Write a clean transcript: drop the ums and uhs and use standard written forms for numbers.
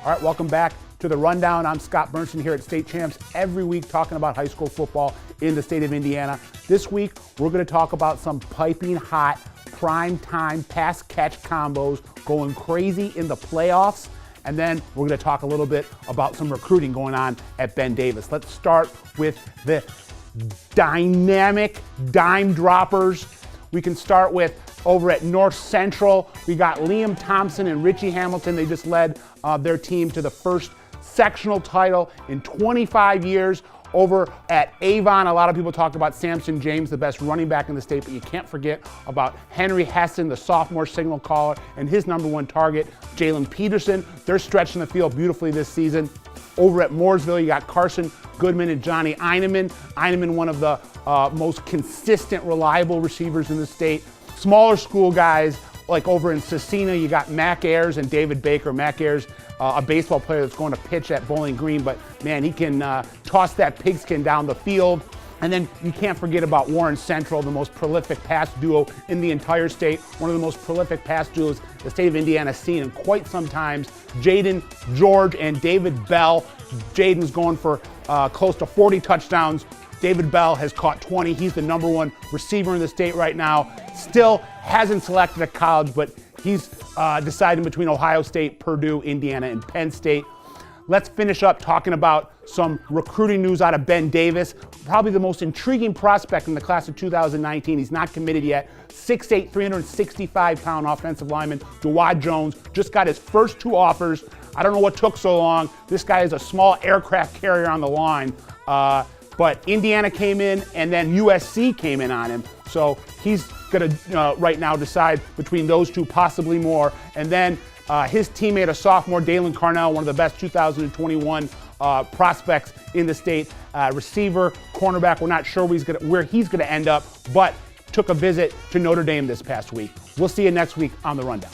All right, welcome back to the Rundown. I'm Scott Bernstein here at State Champs every week talking about high school football in the state of Indiana. This week, we're going to talk about some piping hot, prime time pass catch combos going crazy in the playoffs. And then we're going to talk a little bit about some recruiting going on at Ben Davis. Let's start with the dynamic dime droppers. We can start with over at North Central. We got Liam Thompson and Richie Hamilton. They just led their team to the first sectional title in 25 years. Over at Avon, a lot of people talk about Samson James, the best running back in the state, but you can't forget about Henry Hessen, the sophomore signal caller, and his number one target, Jalen Peterson. They're stretching the field beautifully this season. Over at Mooresville, you got Carson Goodman and Johnny Eineman. Eineman, one of the most consistent, reliable receivers in the state. Smaller school guys, like over in Cecina, you got Mac Ayers and David Baker. Mac Ayers, a baseball player that's going to pitch at Bowling Green, but man, he can toss that pigskin down the field. And then you can't forget about Warren Central, the most prolific pass duo in the entire state, one of the most prolific pass duos the state of Indiana has seen in quite some time. Jaden George and David Bell. Jaden's going for close to 40 touchdowns. David Bell has caught 20. He's the number one receiver in the state right now. Still hasn't selected a college, but he's deciding between Ohio State, Purdue, Indiana, and Penn State. Let's finish up talking about some recruiting news out of Ben Davis. Probably the most intriguing prospect in the class of 2019. He's not committed yet. 6'8", 365-pound offensive lineman, Dawad Jones, just got his first two offers. I don't know what took so long. This guy is a small aircraft carrier on the line. But Indiana came in, and then USC came in on him. So he's going to right now decide between those two, possibly more. And then his teammate, a sophomore, Dalen Carnell, one of the best 2021 prospects in the state, receiver, cornerback. We're not sure where he's going to end up, but took a visit to Notre Dame this past week. We'll see you next week on The Rundown.